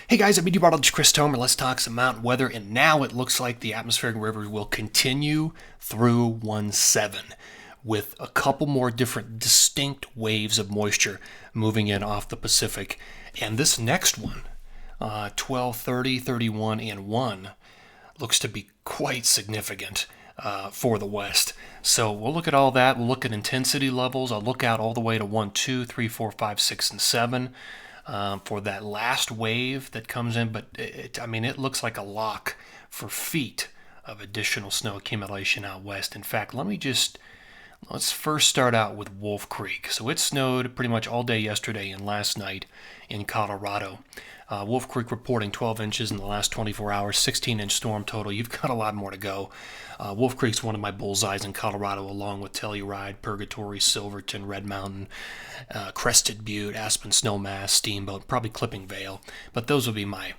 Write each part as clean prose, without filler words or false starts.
Hey guys, I'm Meteorologist Chris Tomer. Let's talk some mountain weather. And now it looks like the atmospheric river will continue through 1/7 with a couple more different distinct waves of moisture moving in off the Pacific. And this next one, 12, 30, 31, and 1, looks to be quite significant for the West. So we'll look at all that. We'll look at intensity levels. I'll look out all the way to 1, 2, 3, 4, 5, 6, and 7 for that last wave that comes in. But it looks like a lock for feet of additional snow accumulation out west. In fact, let's first start out with Wolf Creek. So it snowed pretty much all day yesterday and last night in Colorado. Wolf Creek reporting 12 inches in the last 24 hours, 16-inch storm total. You've got a lot more to go. Wolf Creek's one of my bullseyes in Colorado, along with Telluride, Purgatory, Silverton, Red Mountain, Crested Butte, Aspen Snowmass, Steamboat, probably Clipping Vale. But those would be my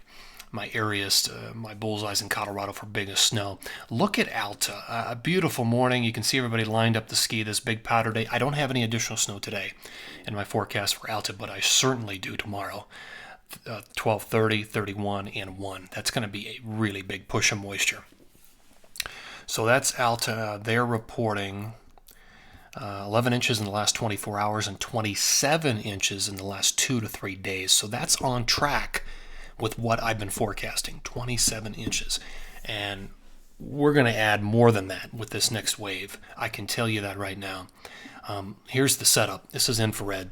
areas, my bullseyes in Colorado for biggest snow. Look at Alta. A beautiful morning. You can see everybody lined up to ski this big powder day. I don't have any additional snow today in my forecast for Alta, but I certainly do tomorrow. 12, 30, 31, and 1. That's going to be a really big push of moisture. So that's Alta. They're reporting 11 inches in the last 24 hours and 27 inches in the last 2 to 3 days. So that's on track with what I've been forecasting, 27 inches. And we're going to add more than that with this next wave. I can tell you that right now. Here's the setup. This is infrared.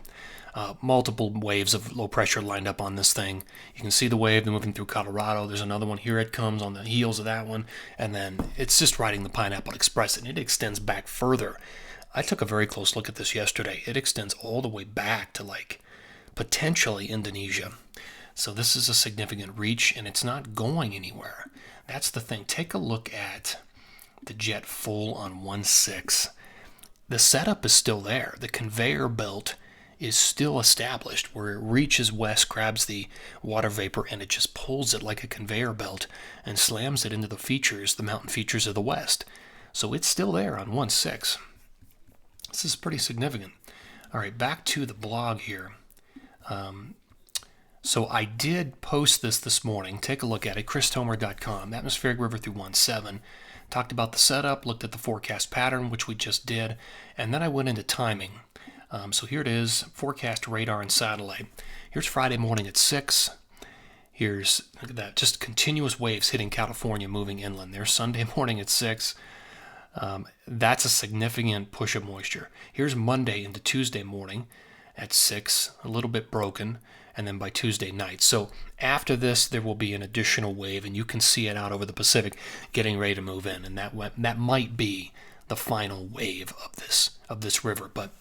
Multiple waves of low pressure lined up on this thing. You can see the wave moving through Colorado. There's another one. Here it comes on the heels of that one. And then it's just riding the Pineapple Express, and it extends back further. I took a very close look at this yesterday. It extends all the way back to potentially Indonesia. So this is a significant reach, and it's not going anywhere. That's the thing. Take a look at the jet full on 1/6. The setup is still there. The conveyor belt is still established where it reaches west, grabs the water vapor, and it just pulls it like a conveyor belt and slams it into the mountain features of the west. So it's still there on 1/6. This is pretty significant. All right, back to the blog here. So I did post this morning. Take a look at it, christomer.com, atmospheric river through 1/7. Talked about the setup, looked at the forecast pattern, which we just did, and then I went into timing. So here it is, forecast radar and satellite. Here's Friday morning at 6. Look at that, just continuous waves hitting California moving inland. There's Sunday morning at 6. That's a significant push of moisture. Here's Monday into Tuesday morning at 6, a little bit broken, and then by Tuesday night. So after this, there will be an additional wave, and you can see it out over the Pacific getting ready to move in, and that might be the final wave of this river. But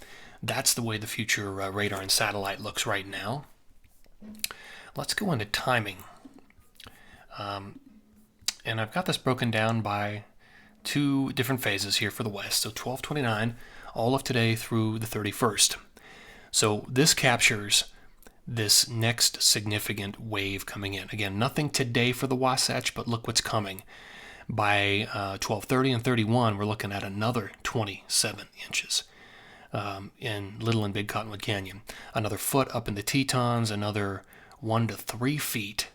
that's the way the future radar and satellite looks right now. Let's go into timing. And I've got this broken down by 2 different phases here for the west. So 12/29, all of today through the 31st. So this captures this next significant wave coming in. Again, nothing today for the Wasatch, but look what's coming. By 12:30 and 31, we're looking at another 27 inches. In Little and Big Cottonwood Canyon. Another foot up in the Tetons, another 1 to 3 feet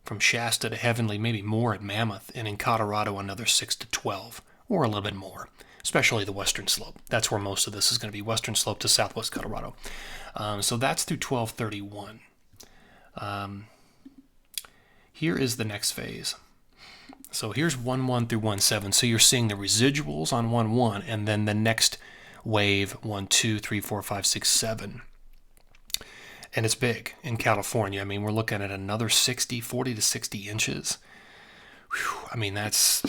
from Shasta to Heavenly, maybe more at Mammoth, and in Colorado another 6 to 12, or a little bit more, especially the western slope. That's where most of this is going to be, western slope to southwest Colorado. So that's through 12/31. Here is the next phase. So here's 1/1 through 1/7. So you're seeing the residuals on 1/1, and then the next wave 1, 2, 3, 4, 5, 6, 7. And it's big in California. I mean, we're looking at another 40 to 60 inches. Whew, I mean, that's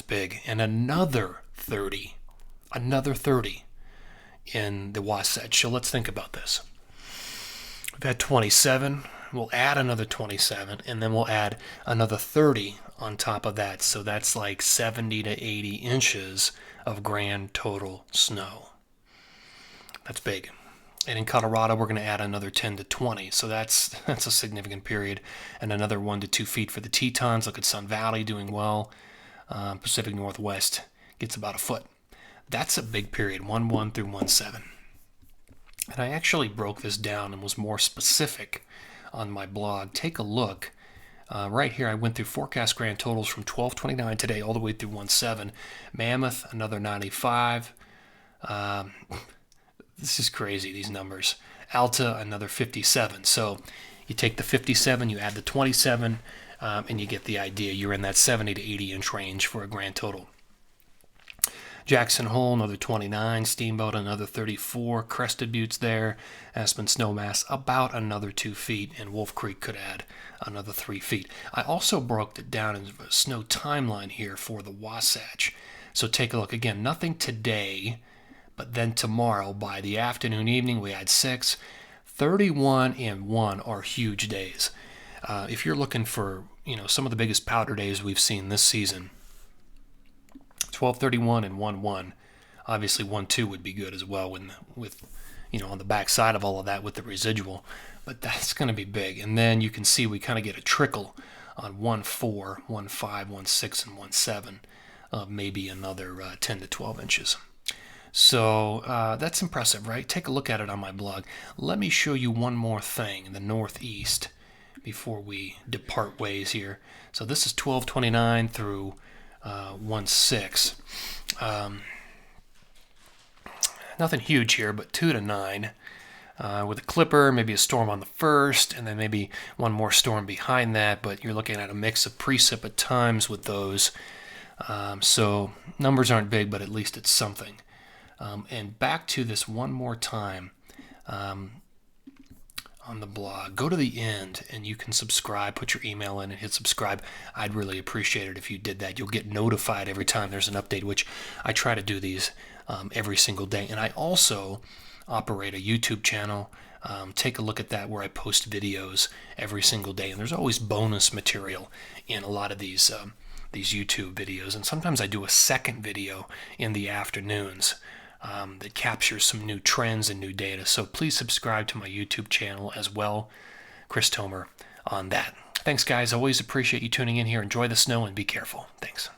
big. And another 30 in the Wasatch. So let's think about this. We've had 27. We'll add another 27, and then we'll add another 30 on top of that. So that's like 70 to 80 inches of grand total snow. That's big. And in Colorado, we're going to add another 10 to 20. So that's a significant period. And another 1 to 2 feet for the Tetons. Look at Sun Valley doing well. Pacific Northwest gets about a foot. That's a big period, 1/1 through 1/7. And I actually broke this down and was more specific on my blog. Take a look Right here, I went through forecast grand totals from 1229 today all the way through 17. Mammoth, another 95. This is crazy, these numbers. Alta, another 57. So you take the 57, you add the 27, and you get the idea. You're in that 70 to 80 inch range for a grand total. Jackson Hole, another 29. Steamboat, another 34. Crested Buttes there. Aspen Snowmass, about another 2 feet. And Wolf Creek could add another 3 feet. I also broke it down in a snow timeline here for the Wasatch. So take a look. Again, nothing today, but then tomorrow by the afternoon, evening, we had 6. 31 and 1 are huge days. If you're looking for, some of the biggest powder days we've seen this season, 12/31 and 1/1. Obviously 1/2 would be good as well with on the back side of all of that with the residual, but that's going to be big. And then you can see we kind of get a trickle on 1/4, 1/5, 1/6, and 1/7 of maybe another 10 to 12 inches. So that's impressive, right? Take a look at it on my blog. Let me show you one more thing in the Northeast before we depart ways here. So this is 12/29 through 1/6. Nothing huge here, but 2 to 9. With a clipper, maybe a storm on the first, and then maybe one more storm behind that, but you're looking at a mix of precip at times with those. So numbers aren't big, but at least it's something. And back to this one more time on the blog. Go to the end and you can subscribe, put your email in and hit subscribe. I'd really appreciate it if you did that. You'll get notified every time there's an update, which I try to do these every single day. And I also operate a YouTube channel. Take a look at that, where I post videos every single day. And there's always bonus material in a lot of these YouTube videos. And sometimes I do a second video in the afternoons that captures some new trends and new data. So please subscribe to my YouTube channel as well, Chris Tomer, on that. Thanks, guys. Always appreciate you tuning in here. Enjoy the snow and be careful. Thanks.